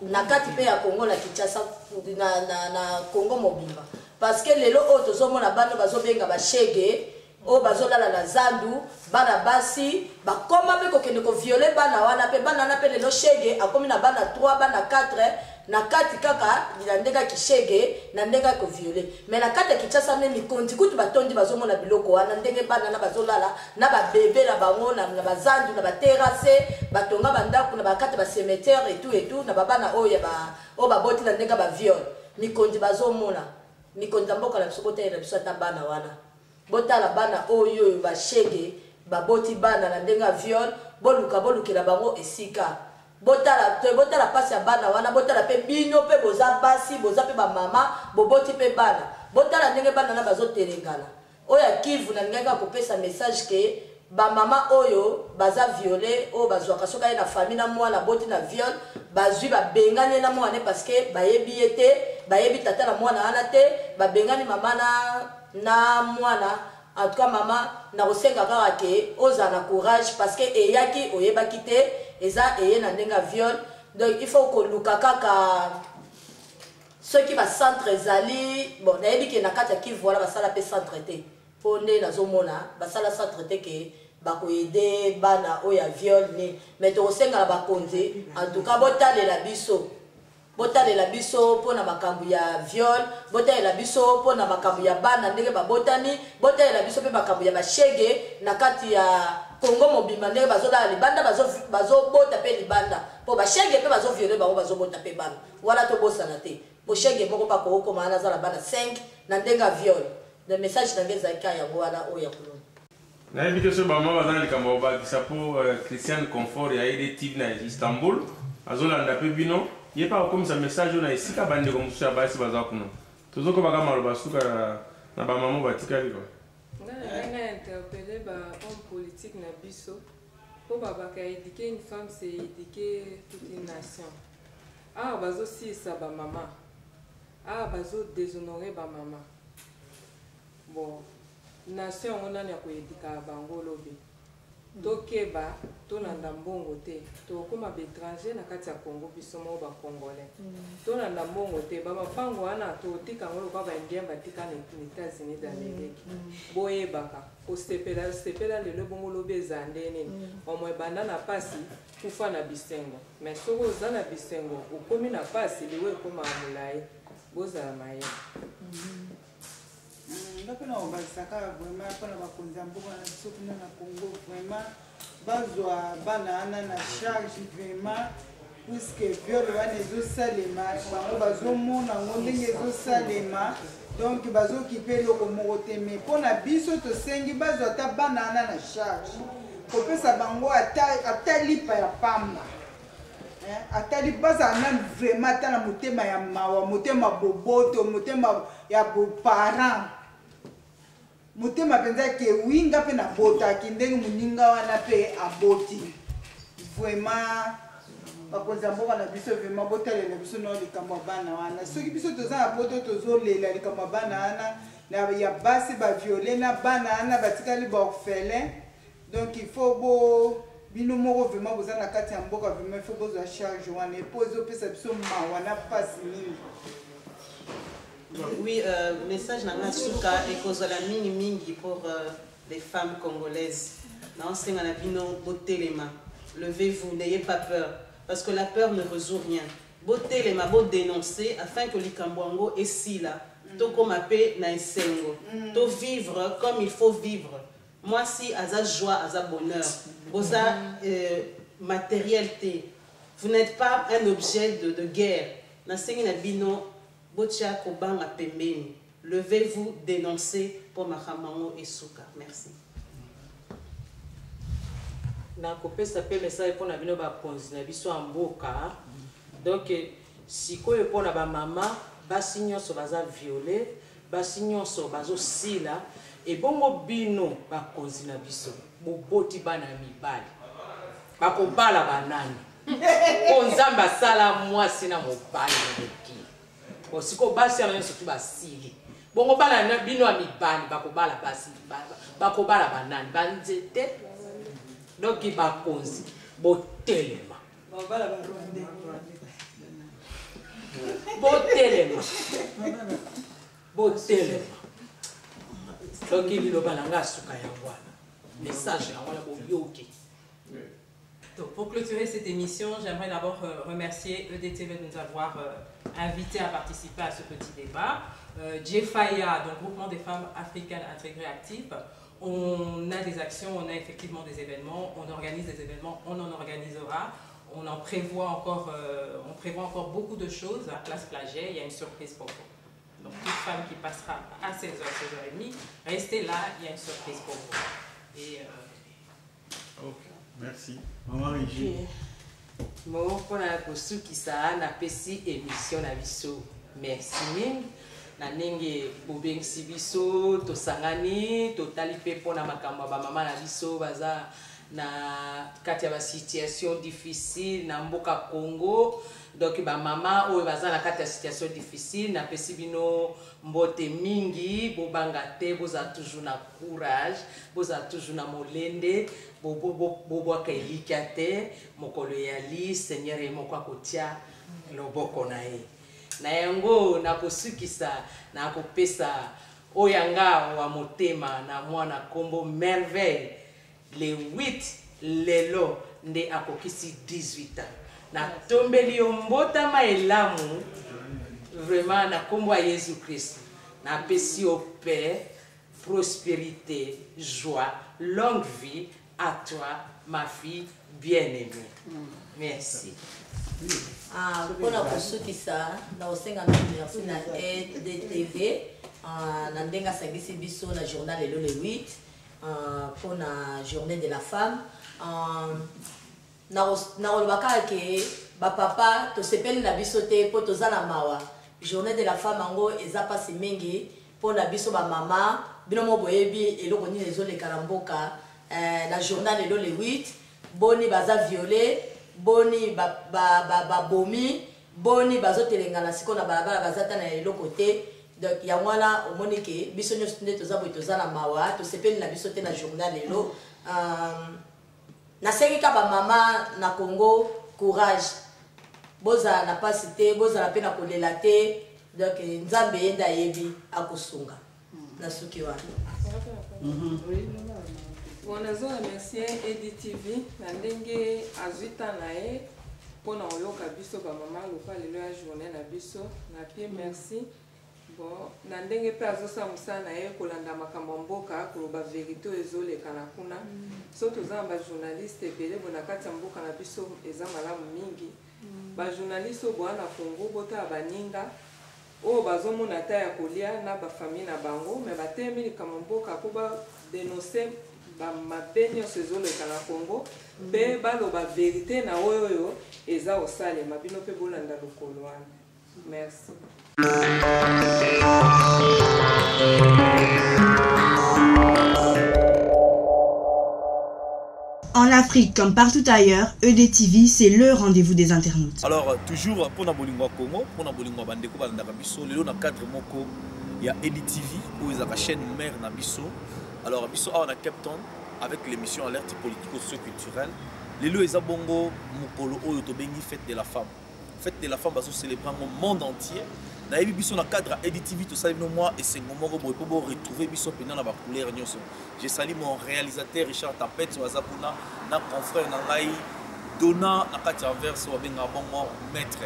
na kati pe ya Congo na Kinshasa na Congo mobimba. Parce que lelo o tozomona bano bazobenga ba shege o bazolala na zandu bana basi bakoma pe kokende ko violer bana wana pe bana na pe lelo shege akomi na bana 3 bana 4 na kati kaka na ndeka kishege na ndeka ko violer. Mais na kati Kinshasa ne mikondi kutu batondi bazomona biloko wana ndenge bana na bazolala na ba bébé na bango na bazandu na ba terrasse batonga bandako na bakati ba cimetière et tout na babana oya ba o ba boti na ndeka ba viol mikondi bazomona mikondi mboka la biso bota na biso ta bana wana bota la bana oyo ba shege ba boti bana na ndenga viol bolukela bango esika botala pasi ya bana wana botala pe bino pe boza basi boza pe ba mama boboti pe bana botala ndenge bana na bazotelengana oya Kivu na ngaka kopesa message ke ba mama oyo baza violé o bazwaka soka na famille na mwana boti na viol bazwi ba bengani na mwana parce que bayebi ete bayebi tata na mwana ana te ba bengani mama na mwana. En tout cas maman na kosenga kaka ke ozana courage parce que eyaki oyebaki te eza eye na ndenga viol. Donc il faut que luka kaka ceux qui va centre ezali bon nayebi ke na kati ya Kivu voilà basala pe centre te ponde nazomona basala centre te ke bako aider bana oya viol ne mais to kosenga ba konze en tout cas botalela biso pona makambu ya viol botalela biso pona makambu ya bana ndenge babotami botalela biso pe makambu ya bashege na kati ya Congo mobimba ndenge bazolala libanda bazobota pe libanda po bashege pe bazovioler bango bazobota pe bana wala to bosana te po shege moko pa ko okoma na zala bana 5 na ndenga viol. Le message d'angeza kaya wana oya kulona na invité ce maman bazana likambo ba kisapo Christian Confort ya ile TV na Istanbul azolanda pe bino il n'y a pas comme ça message on a ici ka bande comme ça basi baza kuno tozoko baka maloba suka na ba maman batika liko na interpeller ba homme politique na biso pour baba ka éduquer une femme c'est éduquer toute une nation bazo si ça ba maman bazo déshonorer ba maman bon nation on a ko éduquer bango lobi tokeba tolanda mbongo te tokoma bétranger na kati ya Congo biso mo ba congolais tolanda mbongo te ba mapango wana totika ngolo ba indien batika na États-Unis d'Amérique boyebaka osepela lelo bongo lobe zandene omwe banda na pasi kufa na bisengo mais soko za na bisengo ukomi na pasi liwe koma mulai boza maye ndapena obalisaka vraiment mpona bakonzi ya mboka na biso kuna na Congo vraiment bazwa bana ana na charge vraiment puisque viol wana ezosalema bango bazomona ngo ndenge ezosalema donc bazokipe eloko moko te mais mpona biso tosengi bazwa ata bana ana na charge kopesa bango ata lipa ya pamba atali baza nanu vraiment ata na motema ya mawa motema boboto motema ya boparent motema mpenza ke winga mpe nabotaki ndenge moninga wana mpe aboti vraiment bakonzi ya mboka na biso vraiment botalela biso no likambo ya bana wana soki biso toza na poto tozolela likambo ya bana wana ya basi baviole na bana wana batikali baorphelin donc il faut bo bino moko vraiment boza na kati ya mboka vraiment il faut bozwa charge wana epo ezopesa biso mawa na pasi mingi. Oui, message nanga suka ekozala mingi mingi pour les femmes congolaises. Na ensenga na bino botelema. Levez-vous, n'ayez pas peur parce que la peur ne résout rien. Botelema, bo dénoncer afin que likambwango esila. To komape na esengo. To vivre comme il faut vivre. Moi si aza joie, aza bonheur. Boza matérialité. Vous n'êtes pas un objet de guerre. Na sengi na bino botia kobanga pembeni. Levez-vous, dénoncez pour Mahamango et Souka. Merci. Na kopesa pe message pour na bino ba konzi na biso mboka. Donc sikoyo pour na ba mama basi nyonso baza violé, basi nyonso bazo sila et bongo bino ba konzi na biso. Boboti bana mibali. Bakobala banani. Konzamba sala mwasi na mobali neki. Siko basi ya nyonso tu basili. Bongo bala na bino ya mibali bakobala basi bakobala banani banzete. Donc bakonzi botelema. Babala ba Rwanda. Botelema. Botelema. Donc il lo balanga suka ya wana. Message ya wana boyoki. Donc, pour clôturer cette émission, j'aimerais d'abord remercier EDTV de nous avoir invités à participer à ce petit débat. JFAIA, donc Groupement des femmes africaines intégrées actives, on a des actions, on a effectivement des événements, on organise des événements, on en organisera, on prévoit encore beaucoup de choses à Place Flaget, il y a une surprise pour vous. Donc toute femme qui passera à 16h, 16h30, restez là, il y a une surprise pour vous. Et, ok, merci. Maman Régie. Bon, pour la qui ça na pesi émission na biso. Merci ming. Na ninge bobeng si biso to sangani to talipe pour na makambo ba mama na biso baza na kati ya ba situation difficile na mboka Congo. Donc ba mama o baza na kati ya situation difficile na pesi bino mbote mingi bobanga te boza toujours na courage, boza toujours na molende. Bobo kailika te mokolo yali Seigneur moko akotia loboko na ye na yango na kosukisa na kopesa oyanga wa motema na mwana kombo merveille le 8 lelo nde akokisi 18 ans na tombeli yo mbotama elamu vraiment na kombo ya Yesu Christ na pesi au paix, prospérité, joie, longue vie à toi, ma fille bien-aimée. Merci. Pour la kosukisa na osenga merci na EDTV na ndenga sangisi biso na journal le 8 pour la journée de la femme na olobaka ke ba papa to sepeli na biso te po tozala mawa journée de la femme ango eza pasi mingi pour la biso ba mama bino mo boyebi eloko ni ezoleka na mboka la journal le 8 boni baza violé boni bomi boni bazotelenga na siko na balabala bazata na eloko te donc ya mwana omoni ke biso nyonso nde toza boye toza na mawa tosepeli na biso te na journal lelo nasengi ka bamama na Congo courage boza na pasi te boza na pe na kolela te donc nzambe yenda yebi akosunga na suki wana. On a remercié EDTV na ndenge azuita na ye pona oyoka biso ba mama loka lelo ya journée na biso na pie merci. Bon na ndenge pe azosa musana ye kolanda makambo mboka koloba vérité ezoleka na kuna so toza ba journaliste ebele bona kati mboka na biso eza malamu mingi ba journaliste bwana Congo bota baninga o bazomona ta ya kolia na ba famille na bango mais batemi likambo mboka po ba dénoncer bamabe nyonso ezoleka na Congo mpe baloba verité na oyo eza osalema bino mpe bolanda lokolo wana. Merci. En Afrique, comme partout ailleurs, EDTV, c'est le rendez-vous des internautes. Alors, toujours pour Nabolingwa Congo, pour Nabolingwa Bandeko Bandakabiso, le na cadre moko, il y a EDTV, où il y a la chaîne mère Nabiso. Alors, Biso a Cape Town, avec l'émission Alerte politico-socio-culturelle. Les lois et bongo, Mukolo, Oyotobengi, fête de la femme. Fête de la femme, va se célébrer au monde entier. Dans le cadre EDTV, tout ça, moi, et c'est mon moment pour retrouver Biso pendant la couleur. Je salue mon réalisateur Richard Tapet, Wazapuna, mon confrère Nangaï, Donna, Nakati Anvers, Wabenga Bongo, maître.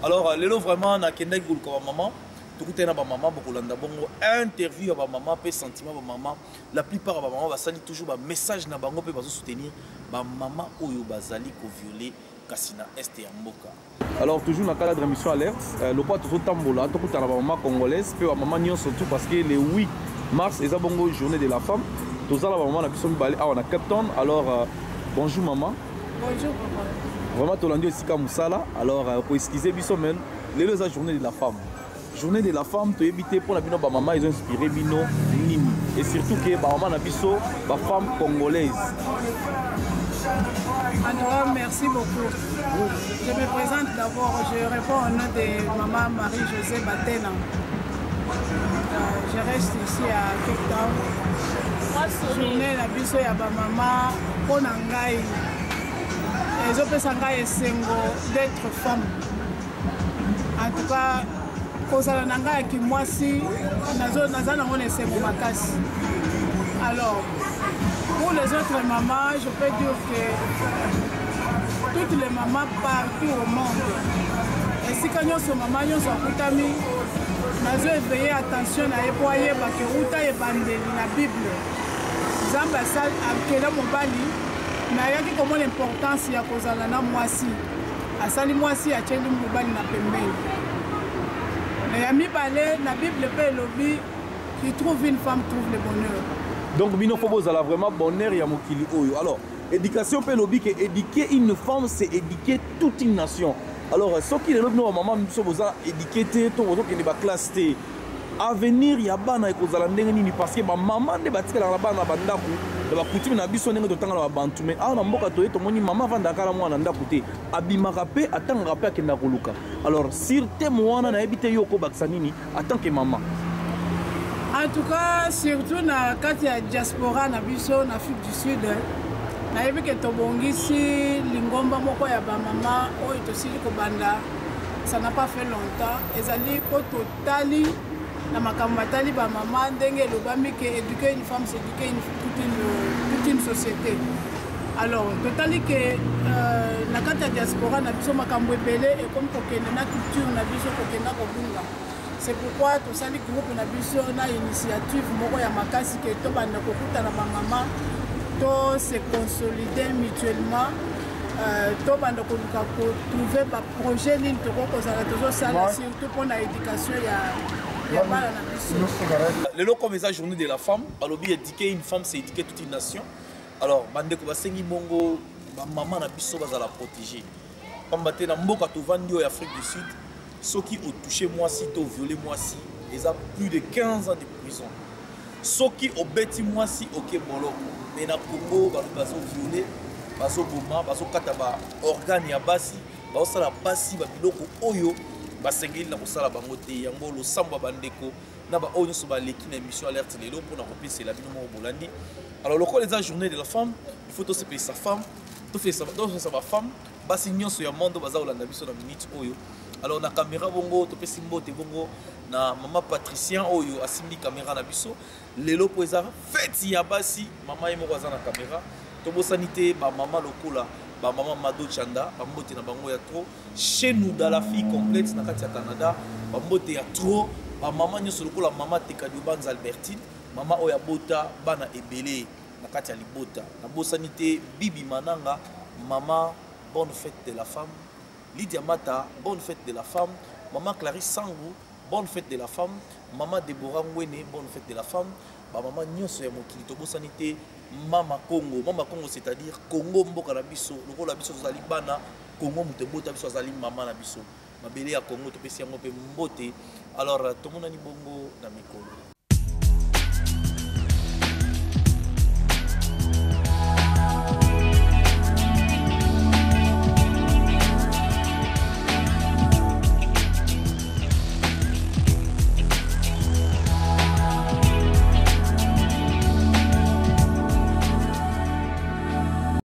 Alors, les lois vraiment, Nakendek Goulkova maman, tout le temps, maman, beaucoup de bongo, interview à maman, peu sentiment à maman. La plupart de maman va saluer toujours un message na bango, peut soutenir maman Oyo Bazali ko violé. Alors toujours dans le cadre de l'émission Alerte, le poids toujours tambola, tout la maman congolaise, puis la maman nyon surtout parce que le 8 mars est la journée de la femme. Tout ça la maman a pu se balader à Cape Town. Alors bonjour maman. Bonjour papa. Vraiment tout l'année ici comme ça. Alors pour excuser bisomen, les la journée de la femme. Journée de la femme, tu éviter pour la bino ba maman ils ont inspiré bino nini et surtout que ba maman na biso ba femme congolaise. Alors, merci beaucoup. Je me présente d'abord, je réponds au nom de maman Marie-Josée Batena. Je reste ici à Cape Town. Journée la biso ya ba maman pour nangai. Les autres sangai esengo d'être femme. En tout cas, kozala nangai ki mwasi naza nango esengo makasi. Alors, pour les autres mamans, je peux dire que toutes les mamans partout au monde, et si quand nous sommes mamans, nous sommes kutami, nous devons veiller attention à ébouiller parce que Ruta est bandé dans la Bible. Zamba sal akela mobali, na yaki comment l'importance ya kozala na mwasi. Asali mwasi a tcheli mobali na pembeni. Mais ya mibale na Bible pe lobi qui trouve une femme trouve le bonheur. Donc, il faut vraiment bonheur et mokili oyo. Alors, éducation peut lobby que éduquer une femme, c'est éduquer toute une nation. Alors, ce qui est le maman, nous sommes éduqués, tout le monde est classe. Avenir, il y a bana ekozala ndenge nini parce que maman de batika la bana bandaku, de ba coutume na biso ndenge totanga la bantu mais ah na mboka toye to moni maman vanda kala mwana ndaku te abimaka pe atanga pe akenda koluka. Alors, sur te mwana na ebite yoko bakisa nini en tant que maman. En tout cas, surtout na kati ya diaspora na biso na Afrique du Sud, na yebi ke tobongisi lingomba moko ya ba mama oyo tosili ko banda, ça n'a pas fait longtemps. Ezali ko totali na makambo batali ba mama ndenge lobami ke éduquer une femme c'est éduquer toute une société. Alors, totali ke na kati ya diaspora na biso makambo ebele et comme kokende na culture na biso kokenda ko bunga. C'est pourquoi tout ça les groupes na biso na initiative moko ya makasi ke to banda ko kuta na ba mama to se consolider mutuellement to banda ko trouver ba projet ligne to ko za to sala surtout pour la éducation ya bana na biso. Le lot comme la journée de la femme, alobi éduquer une femme c'est éduquer toute une nation. Alors bande ko basengi bongo ba maman na biso bazala protéger. Pambate na mboka to vandi en Afrique du Sud. Ceux qui ont touché moi si, ont violé moi si, ils ont plus de 15 ans de prison. Ceux qui ont bêti moi si, ok, bon, mais dans le Congo, ils ont violé, ils ont bombé, ils ont kataba organes ya basi, ils ont sala basi, ils ont oyo, ils ont sala bangote, ils ont le samba bandeko, ils ont l'équipe d'émission Alerte Lelo pour nous repérer la vie de Bolandi. Alors, le cas des journées de la femme, il faut aussi payer sa femme, tout fait sa femme, basi nyonso ya mondo baza olanda biso na minute oyo. Alors na caméra bongo to pesi mbote bongo na maman Patricien oyo asimbi caméra na biso lelo po eza fête ya basi mama yemo baza na caméra to bosanité ba mama lokola ba mama Mado Chanda ba mbote na bango ya trop chez nous dans la fille complète na kati ya Canada ba mbote ya trop ba mama nyoso lokola mama Tekadi Banza Albertine mama oya bota bana ebele na kati ya libota na bosanité Bibi Mananga maman bonne fête de la femme. Lydia Mata, bonne fête de la femme. Maman Clarisse Sangou, bonne fête de la femme. Maman Deborah Mwene, bonne fête de la femme. Maman Nyonso ya mokili to sanité Mama Congo c'est-à-dire Congo mboka na biso lokola biso tozali bana Congo mutebota biso azali mama na biso mabele ya Congo topesi yango pe mbote alors tomonani bongo na mikolo